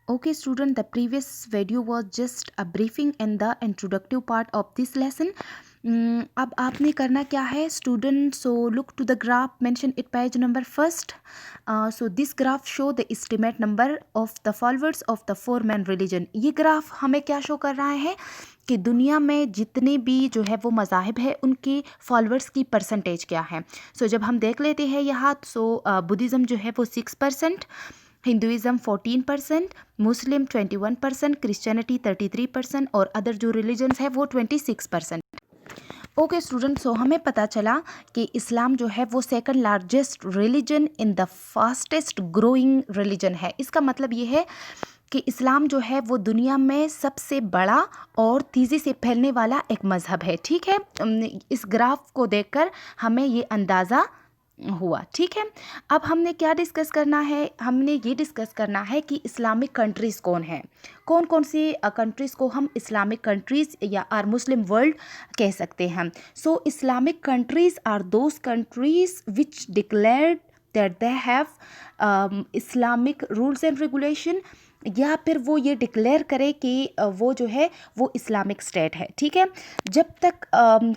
Okay, student, the previous video was just a briefing and the introductive part of this lesson. अब आपने करना क्या है student? So look to the graph mention it page number first. So this graph show the estimate number of the followers of the four main religion. ये graph हमें क्या show कर रहा है कि दुनिया में जितने भी जो है वो मज़ाहिब है उनके फॉलोअर्स की परसेंटेज क्या है. सो जब हम देख लेते हैं यहाँ, सो बुद्धिज़्म जो है वो 6%, हिंदुज़म 14%, मुस्लिम 21%, क्रिश्चियनिटी 33% और अदर जो रिलीजन्स है वो 26%. ओके स्टूडेंट, सो हमें पता चला कि इस्लाम जो है वो second largest religion in the fastest growing religion है. इसका मतलब ये है कि इस्लाम जो है वो दुनिया में सबसे बड़ा और तेज़ी से फैलने वाला एक मज़हब है. ठीक है, इस ग्राफ को देखकर हमें ये अंदाज़ा हुआ. ठीक है, अब हमने क्या डिस्कस करना है? हमने ये डिस्कस करना है कि इस्लामिक कंट्रीज़ कौन हैं, कौन कौन सी कंट्रीज़ को हम इस्लामिक कंट्रीज़ या आर मुस्लिम वर्ल्ड कह सकते हैं. So Islamic countries are those countries which declared that they have Islamic rules and regulation, या फिर वो ये डिक्लेयर करे कि वो जो है वो इस्लामिक स्टेट है. ठीक है, जब तक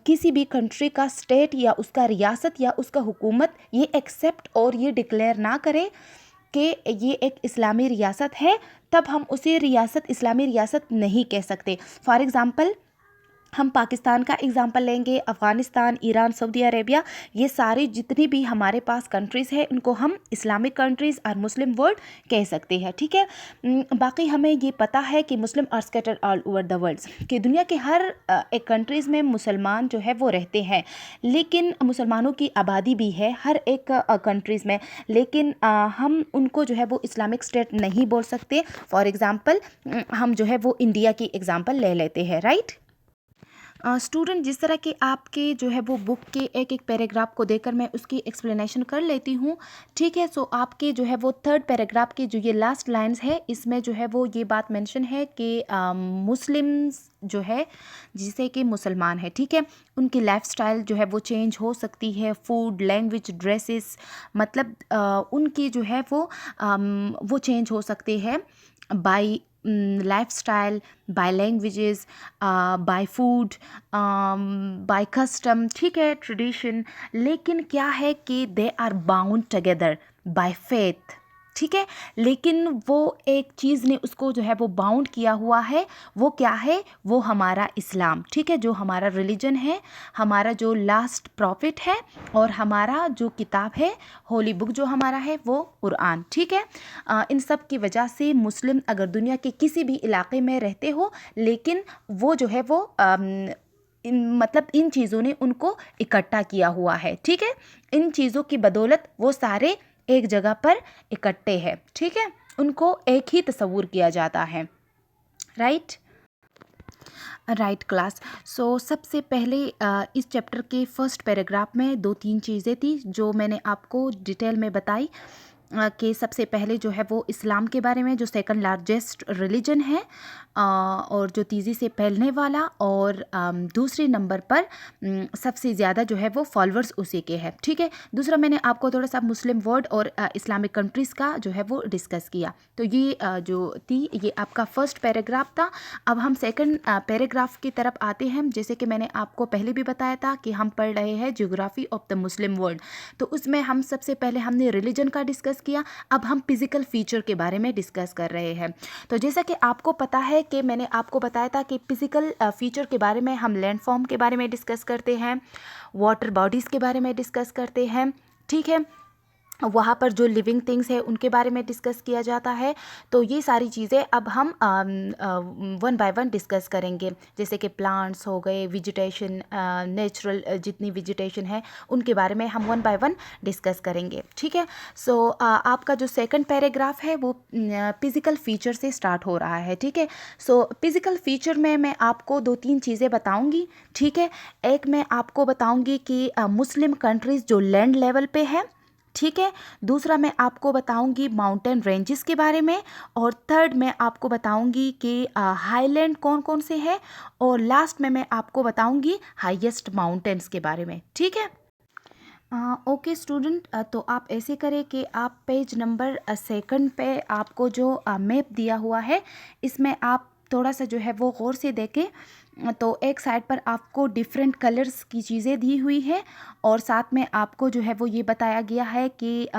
किसी भी कंट्री का स्टेट या उसका रियासत या उसका हुकूमत ये एक्सेप्ट और ये डिक्लेयर ना करे कि ये एक इस्लामी रियासत है, तब हम उसे रियासत इस्लामी रियासत नहीं कह सकते. फॉर एग्ज़ाम्पल हम पाकिस्तान का एग्ज़ाम्पल लेंगे, अफ़गानिस्तान, ईरान, सऊदी अरेबिया, ये सारे जितनी भी हमारे पास कंट्रीज़ हैं उनको हम इस्लामिक कंट्रीज़ और मुस्लिम वर्ल्ड कह सकते हैं. ठीक है, बाकी हमें ये पता है कि Muslim are scattered all over the world, कि दुनिया के हर एक कंट्रीज़ में मुसलमान जो है वो रहते हैं, लेकिन मुसलमानों की आबादी भी है हर एक कंट्रीज़ में, लेकिन हम उनको जो है वो इस्लामिक स्टेट नहीं बोल सकते. फॉर एग्ज़ाम्पल हम जो है वो इंडिया की एग्ज़ाम्पल ले लेते हैं. राइट स्टूडेंट, जिस तरह के आपके जो है वो बुक के एक एक पैराग्राफ को देखकर मैं उसकी एक्सप्लेनेशन कर लेती हूँ. ठीक है, सो आपके जो है वो थर्ड पैराग्राफ की जो ये लास्ट लाइंस है, इसमें जो है वो ये बात मेंशन है कि मुस्लिम्स जो है जिसे कि मुसलमान है, ठीक है, उनकी लाइफस्टाइल जो है वो चेंज हो सकती है. फूड, लैंग्वेज, ड्रेसेस, मतलब उनकी जो है वो चेंज हो सकते हैं by lifestyle, by languages, by food, by custom. ठीक है, ट्रेडिशन, लेकिन क्या है कि they are bound together by faith. ठीक है, लेकिन वो एक चीज़ ने उसको जो है वो बाउंड किया हुआ है, वो क्या है? वो हमारा इस्लाम. ठीक है, जो हमारा रिलीजन है, हमारा जो लास्ट प्रॉफिट है, और हमारा जो किताब है, होली बुक जो हमारा है वो कुरान. ठीक है, इन सब की वजह से मुस्लिम अगर दुनिया के किसी भी इलाके में रहते हो, लेकिन वो जो है वो मतलब इन चीज़ों ने उनको इकट्ठा किया हुआ है. ठीक है, इन चीज़ों की बदौलत वो सारे एक जगह पर इकट्ठे हैं. ठीक है, उनको एक ही तस्वूर किया जाता है. Right right class. सो सबसे पहले इस चैप्टर के फर्स्ट पैराग्राफ में 2-3 चीज़ें थी जो मैंने आपको डिटेल में बताई, कि सबसे पहले जो है वो इस्लाम के बारे में, जो सेकंड लार्जेस्ट रिलीजन है और जो तेज़ी से फैलने वाला, और दूसरे नंबर पर सबसे ज़्यादा जो है वो फॉलोअर्स उसी के हैं. ठीक है, दूसरा मैंने आपको थोड़ा सा मुस्लिम वर्ल्ड और इस्लामिक कंट्रीज़ का जो है वो डिस्कस किया. तो ये जो थी ये आपका फर्स्ट पैराग्राफ था. अब हम सेकंड पैराग्राफ की तरफ आते हैं. जैसे कि मैंने आपको पहले भी बताया था कि हम पढ़ रहे हैं geography of the Muslim world, तो उसमें हम सबसे पहले हमने रिलीजन का डिस्कस किया. अब हम फिजिकल फीचर के बारे में डिस्कस कर रहे हैं. तो जैसा कि आपको पता है कि मैंने आपको बताया था कि फिजिकल फीचर के बारे में हम लैंडफॉर्म के बारे में डिस्कस करते हैं, वाटर बॉडीज़ के बारे में डिस्कस करते हैं. ठीक है, वहाँ पर जो लिविंग थिंग्स है उनके बारे में डिस्कस किया जाता है. तो ये सारी चीज़ें अब हम वन बाय वन डिस्कस करेंगे, जैसे कि प्लांट्स हो गए, वेजिटेशन, नेचुरल जितनी वेजिटेशन है उनके बारे में हम वन बाय वन डिस्कस करेंगे. ठीक है, सो आपका जो सेकंड पैराग्राफ है वो फिज़िकल फीचर से स्टार्ट हो रहा है. ठीक है, सो फिज़िकल फीचर में मैं आपको 2-3 चीज़ें बताऊँगी. ठीक है, एक मैं आपको बताऊँगी कि मुस्लिम कंट्रीज़ जो लैंड लेवल पे है. ठीक है, दूसरा मैं आपको बताऊंगी माउंटेन रेंजेस के बारे में, और थर्ड मैं आपको बताऊंगी कि हाईलैंड कौन कौन से हैं, और लास्ट में मैं आपको बताऊंगी हाईएस्ट माउंटेन्स के बारे में. ठीक है, ओके स्टूडेंट, तो आप ऐसे करें कि आप पेज नंबर सेकंड पे आपको जो मैप दिया हुआ है, इसमें आप थोड़ा सा जो है वो गौर से देखें। तो एक साइड पर आपको डिफरेंट कलर्स की चीज़ें दी हुई है और साथ में आपको जो है वो ये बताया गया है कि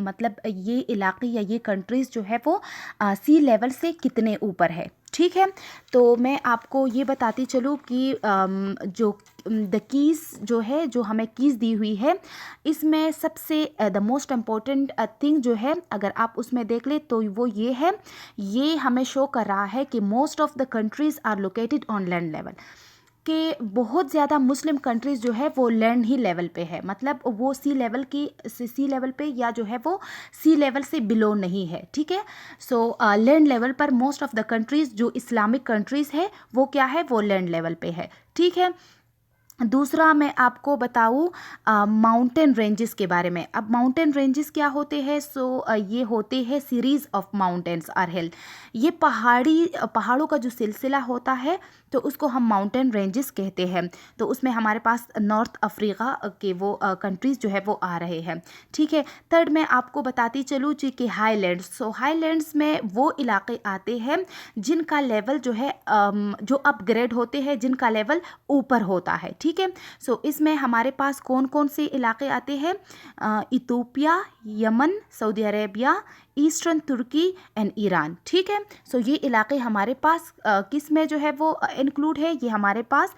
मतलब ये इलाके या ये कंट्रीज़ जो है वो सी लेवल से कितने ऊपर है। ठीक है, तो मैं आपको ये बताती चलूँ कि जो द कीज़ जो है, जो हमें कीज़ दी हुई है, इसमें सबसे द मोस्ट इम्पॉर्टेंट थिंग जो है, अगर आप उसमें देख ले तो वो ये है, ये हमें शो कर रहा है कि most of the countries are located on land level, कि बहुत ज़्यादा मुस्लिम कंट्रीज़ जो है वो लैंड ही लेवल पे है, मतलब वो सी लेवल पे या जो है वो सी लेवल से बिलो नहीं है। ठीक है, सो लैंड लेवल पर मोस्ट ऑफ द कंट्रीज़ जो इस्लामिक कंट्रीज़ है वो क्या है, वो लैंड लेवल पे है। ठीक है, दूसरा मैं आपको बताऊँ माउंटेन रेंजेस के बारे में। अब माउंटेन रेंजेस क्या होते हैं, ये होते हैं सीरीज़ ऑफ माउंटेन्स आर हिल। ये पहाड़ों का जो सिलसिला होता है तो उसको हम माउंटेन रेंजेस कहते हैं। तो उसमें हमारे पास नॉर्थ अफ्रीका के वो कंट्रीज़ जो है वो आ रहे हैं। ठीक है, थर्ड मैं आपको बताती चलूँ जी कि हाईलैंड्स। हाईलैंड्स में वो इलाके आते हैं जिनका लेवल जो है जो अपग्रेड होते हैं, जिनका लेवल ऊपर होता है। ठीक है, इसमें हमारे पास कौन कौन से इलाके आते हैं, Ethiopia, Yemen, Saudi Arabia, eastern Turkey and Iran. ठीक है, ये इलाके हमारे पास किस में जो है वो इंक्लूड है, ये हमारे पास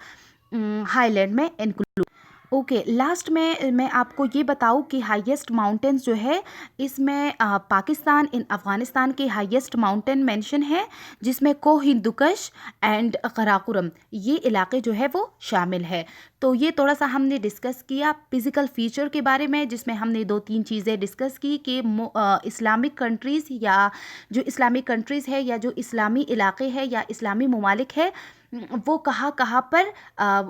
हाईलैंड में इंक्लूड। ओके, लास्ट में मैं आपको ये बताऊँ कि हाईएस्ट माउंटेन्स जो है, इसमें पाकिस्तान इन अफ़गानिस्तान के हाईएस्ट माउंटेन मेंशन है, जिसमें कोह हिंदुकश एंड कराकोरम ये इलाके जो है वो शामिल है। तो ये थोड़ा सा हमने डिस्कस किया फिज़िकल फीचर के बारे में, जिसमें हमने 2-3 चीज़ें डिस्कस की कि इस्लामिक कंट्रीज़ या जो इस्लामिक कंट्रीज़ है या जो इस्लामी इलाके हैं या इस्लामी ममालिक है, वो कहाँ कहाँ पर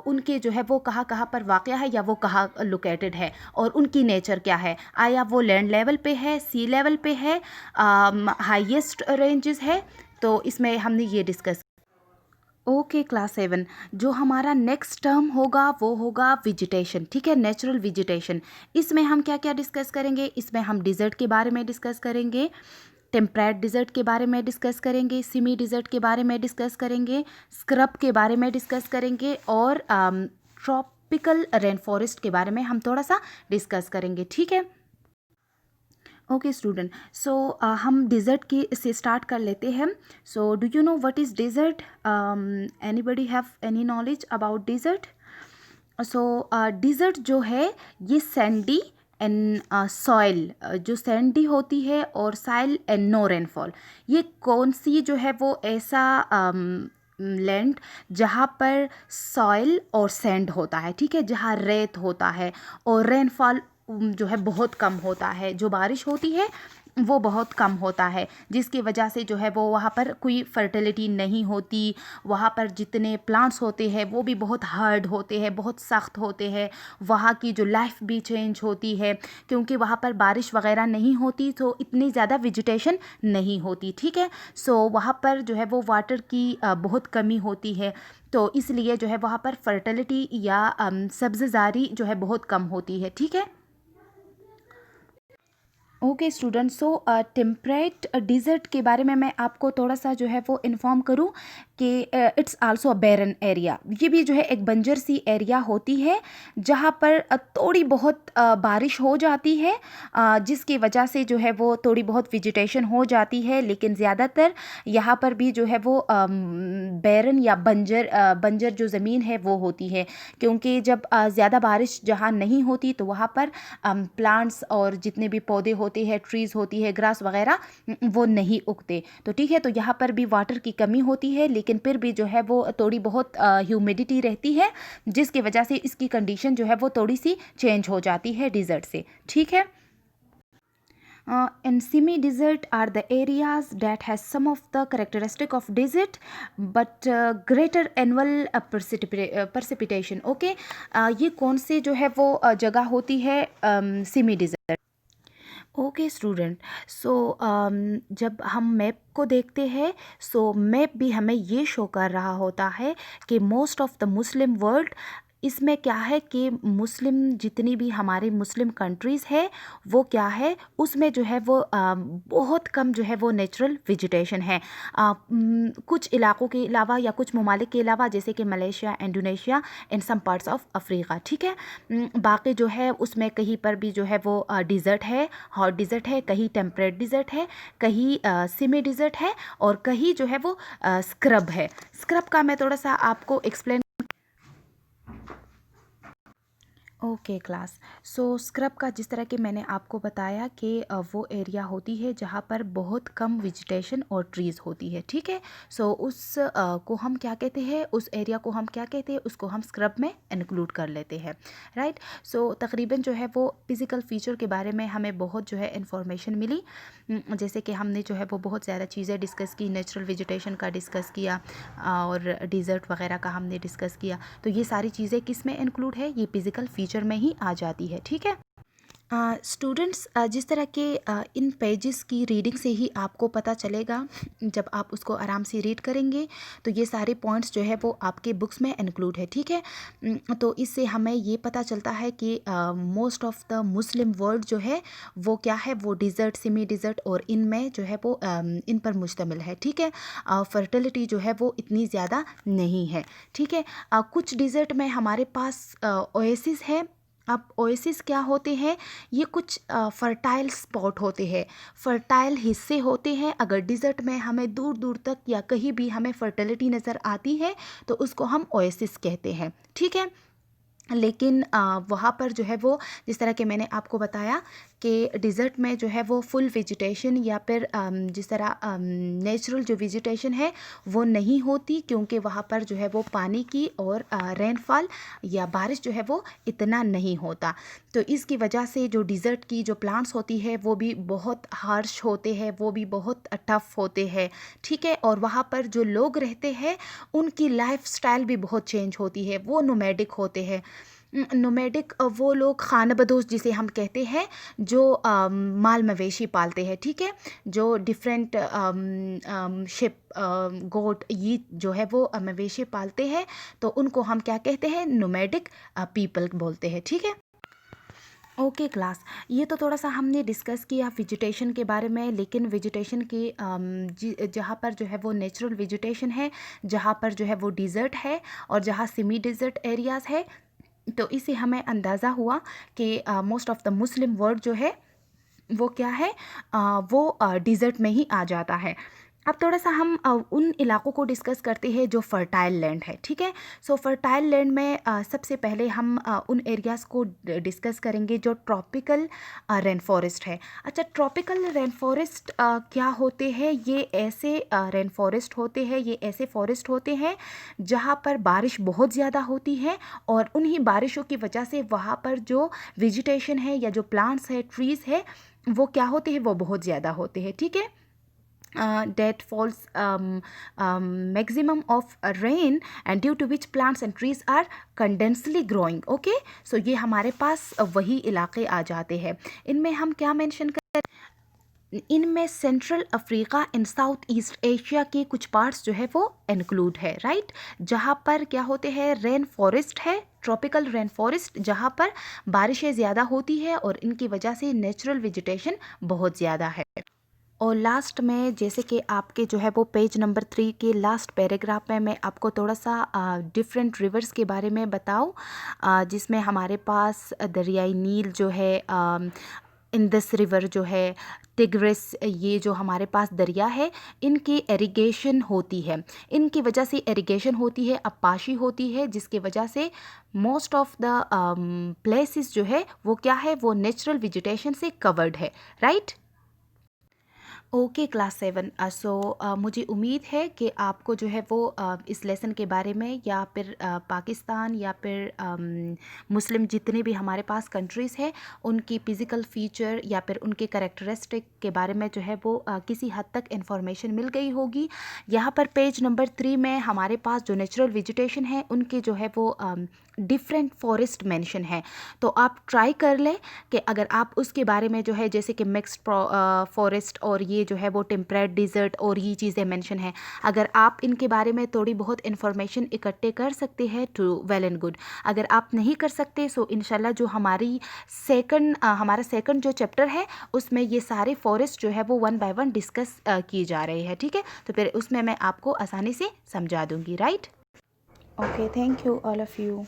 उनके जो है वो कहाँ कहाँ पर वाक़या है या वो कहाँ लोकेटेड है और उनकी नेचर क्या है, आया वो लैंड लेवल पे है, सी लेवल पे है, हाईएस्ट रेंजेस है। तो इसमें हमने ये डिस्कस। ओके क्लास 7, जो हमारा नेक्स्ट टर्म होगा वो होगा वेजिटेशन। ठीक है, नेचुरल वेजिटेशन। इसमें हम क्या क्या डिस्कस करेंगे, इसमें हम डिज़र्ट के बारे में डिस्कस करेंगे, टेम्परेट डिज़र्ट के बारे में डिस्कस करेंगे, सिमी डिज़र्ट के बारे में डिस्कस करेंगे, स्क्रब के बारे में डिस्कस करेंगे और ट्रॉपिकल रेन फॉरेस्ट के बारे में हम थोड़ा सा डिस्कस करेंगे। ठीक है, ओके स्टूडेंट, हम डिज़र्ट की से स्टार्ट कर लेते हैं। Do you know what is desert? Anybody have any knowledge about desert? Desert जो है ये सैंडी एंड सॉइल, जो सैंडी होती है और सॉइल एंड नो रेनफॉल, ये कौन सी जो है वो ऐसा लैंड जहाँ पर सॉइल और सैंड होता है। ठीक है, जहाँ रेत होता है और रेनफॉल जो है बहुत कम होता है, जो बारिश होती है वो बहुत कम होता है, जिसकी वजह से जो है वो वहाँ पर कोई फर्टिलिटी नहीं होती, वहाँ पर जितने प्लांट्स होते हैं वो भी बहुत हार्ड होते हैं, बहुत सख्त होते हैं, वहाँ की जो लाइफ भी चेंज होती है, क्योंकि वहाँ पर बारिश वगैरह नहीं होती तो इतनी ज़्यादा वेजिटेशन नहीं होती। ठीक है, वहाँ पर जो है वो वाटर की बहुत कमी होती है, तो इसलिए जो है वहाँ पर फर्टिलिटी या सब्ज़ारी जो है बहुत कम होती है। ठीक है, ओके स्टूडेंट, टेम्परेट डिज़र्ट के बारे में मैं आपको थोड़ा सा जो है वो इन्फॉर्म करूं कि it's also a barren area. ये भी जो है एक बंजर सी एरिया होती है जहाँ पर थोड़ी बहुत बारिश हो जाती है, जिसकी वजह से जो है वो थोड़ी बहुत वेजिटेशन हो जाती है, लेकिन ज़्यादातर यहाँ पर भी जो है वो बैरन या बंजर जो ज़मीन है वो होती है, क्योंकि जब ज़्यादा बारिश जहाँ नहीं होती तो वहाँ पर प्लांट्स और जितने भी पौधे होते हैं, ट्रीज़ होती है, ग्रास वगैरह वो नहीं उगते। तो ठीक है, तो यहाँ पर भी वाटर की कमी होती है, लेकिन फिर भी जो है वो थोड़ी बहुत ह्यूमिडिटी रहती है, जिसकी वजह से इसकी कंडीशन जो है वो थोड़ी सी चेंज हो जाती है डिज़र्ट से। ठीक है, and semi-desert are the areas that has some of the characteristic of desert but greater annual precipitation. Okay, ये कौन से जो है वो जगह होती है सेमी डिज़र्ट? ओके स्टूडेंट, जब हम मैप को देखते हैं, मैप भी हमें ये शो कर रहा होता है कि most of the Muslim world इसमें क्या है कि मुस्लिम जितनी भी हमारी मुस्लिम कंट्रीज़ है वो क्या है, उसमें जो है वो बहुत कम जो है वो नेचुरल वेजिटेशन है। कुछ इलाकों के अलावा या कुछ ममालिक के अलावा, जैसे कि Malaysia, Indonesia and some parts of Africa, ठीक है। बाकी जो है उसमें कहीं पर भी जो है वो डिज़र्ट है, हॉट डिज़र्ट है, कहीं टेम्परेट डिज़र्ट है, कहीं सेमी डिज़र्ट है, और कहीं जो है वो स्क्रब है। स्क्रब का मैं थोड़ा सा आपको explain. Okay class. So scrub का जिस तरह कि मैंने आपको बताया कि वो एरिया होती है जहाँ पर बहुत कम वेजिटेशन और ट्रीज़ होती है, ठीक है। सो उस को हम क्या कहते हैं, उस एरिया को हम क्या कहते हैं, उसको हम स्क्रब में इंक्लूड कर लेते हैं, राइट। सो तकरीबन जो है वो फिज़िकल फीचर के बारे में हमें बहुत जो है इंफॉर्मेशन मिली। जैसे कि हमने जो है वो बहुत ज़्यादा चीज़ें डिस्कस की, नेचुरल वेजिटेशन का डिस्कस किया और डिज़र्ट वगैरह का हमने डिस्कस किया। तो ये सारी चीज़ें किस में इंक्लूड है, ये फिज़िकल फीचर में ही आ जाती है, ठीक है। स्टूडेंट्स, जिस तरह के इन पेजेस की रीडिंग से ही आपको पता चलेगा, जब आप उसको आराम से रीड करेंगे तो ये सारे पॉइंट्स जो है वो आपके बुक्स में इंक्लूड है, ठीक है। तो इससे हमें ये पता चलता है कि most of the Muslim world जो है वो क्या है, वो डिज़र्ट, सेमी डिज़र्ट और इनमें जो है वो इन पर मुश्तमिल है, ठीक है। फर्टिलिटी जो है वो इतनी ज़्यादा नहीं है, ठीक है। कुछ डिज़र्ट में हमारे पास ओएसिस है। अब ओएसिस क्या होते हैं, ये कुछ फर्टाइल स्पॉट होते हैं, फर्टाइल हिस्से होते हैं। अगर डिज़र्ट में हमें दूर दूर तक या कहीं भी हमें फर्टिलिटी नज़र आती है तो उसको हम ओएसिस कहते हैं, ठीक है। लेकिन वहाँ पर जो है वो, जिस तरह के मैंने आपको बताया कि डिज़र्ट में जो है वो फुल वेजिटेशन या फिर जिस तरह नेचुरल जो वेजिटेशन है वो नहीं होती, क्योंकि वहाँ पर जो है वो पानी की और रेनफॉल या बारिश जो है वो इतना नहीं होता। तो इसकी वजह से जो डिज़र्ट की जो प्लांट्स होती है वो भी बहुत हार्श होते हैं, वो भी बहुत टफ होते हैं, ठीक है। और वहाँ पर जो लोग रहते हैं उनकी लाइफ स्टाइल भी बहुत चेंज होती है, वो नोमैडिक होते हैं। नोमैडिक वो लोग खानाबदोश जिसे हम कहते हैं, जो माल मवेशी पालते हैं, ठीक है। जो डिफरेंट शिप, गोट, ये जो है वो मवेशी पालते हैं, तो उनको हम क्या कहते हैं, नोमैडिक पीपल बोलते हैं, ठीक है। ओके क्लास, ये तो थोड़ा सा हमने डिस्कस किया वेजिटेशन के बारे में। लेकिन वेजिटेशन की जहाँ पर जो है वो नेचुरल वेजिटेशन है, जहाँ पर जो है वो डिज़र्ट है और जहाँ सेमी डिज़र्ट एरियाज़ है, तो इससे हमें अंदाज़ा हुआ कि most of the Muslim world जो है वो क्या है, वो डिज़र्ट में ही आ जाता है। अब थोड़ा सा हम उन इलाकों को डिस्कस करते हैं जो फर्टाइल लैंड है, ठीक है। सो फर्टाइल लैंड में सबसे पहले हम उन एरियाज़ को डिस्कस करेंगे जो ट्रॉपिकल रेन फॉरेस्ट है। अच्छा, ट्रॉपिकल रेन फॉरेस्ट क्या होते हैं, ये ऐसे रेन फॉरेस्ट होते हैं, ये ऐसे फॉरेस्ट होते हैं जहाँ पर बारिश बहुत ज़्यादा होती है, और उन्हीं बारिशों की वजह से वहाँ पर जो वेजिटेशन है या जो प्लांट्स है, ट्रीज़ है, वो क्या होते हैं, वो बहुत ज़्यादा होते हैं, ठीक है। That falls maximum of rain, and due to which plants and trees are condensely growing, okay। so ये हमारे पास वही इलाके आ जाते हैं। इनमें हम क्या मेंशन कर, इनमें central Africa and south east Asia के कुछ पार्ट्स जो है वो इंक्लूड है, राइट। जहाँ पर क्या होते हैं, रेन फॉरेस्ट है, ट्रॉपिकल रेन फॉरेस्ट, जहाँ पर बारिशें ज़्यादा होती है और इनकी वजह से नेचुरल वेजिटेशन बहुत ज़्यादा है। और लास्ट में, जैसे कि आपके जो है वो पेज नंबर 3 के लास्ट पैराग्राफ में मैं आपको थोड़ा सा डिफरेंट रिवर्स के बारे में बताऊँ, जिसमें हमारे पास दरियाई नील जो है, इंदस रिवर जो है, टिग्रिस, ये जो हमारे पास दरिया है, इनकी इरिगेशन होती है, इनकी वजह से इरिगेशन होती है, अपाशी होती है, जिसकी वजह से मोस्ट ऑफ द प्लेसेस जो है वो क्या है, वो नेचुरल वेजिटेशन से कवर्ड है, राइट। Okay class 7। सो मुझे उम्मीद है कि आपको जो है वो इस लेसन के बारे में, या फिर पाकिस्तान या फिर मुस्लिम जितने भी हमारे पास कंट्रीज़ हैं, उनकी फ़िज़िकल फ़ीचर या फिर उनके करैक्टरिस्टिक के बारे में जो है वो किसी हद तक इन्फॉर्मेशन मिल गई होगी। यहाँ पर पेज नंबर 3 में हमारे पास जो नेचुरल वेजिटेशन है उनके जो है वो डिफरेंट फॉरेस्ट मेंशन है। तो आप ट्राई कर लें कि अगर आप उसके बारे में जो है, जैसे कि मिक्स्ड फॉरेस्ट और ये ये जो है वो टेम्परेट, डिज़र्ट और ये चीज़ें मेंशन है। अगर आप इनके बारे में थोड़ी बहुत इन्फॉर्मेशन इकट्ठे कर सकते हैं तो वेल एंड गुड। अगर आप नहीं कर सकते सो इंशाल्लाह जो हमारा सेकंड जो चैप्टर है उसमें ये सारे फॉरेस्ट जो है वो वन बाय वन डिस्कस किए जा रहे हैं, ठीक है। तो फिर उसमें मैं आपको आसानी से समझा दूंगी, right. Okay, thank you all of you.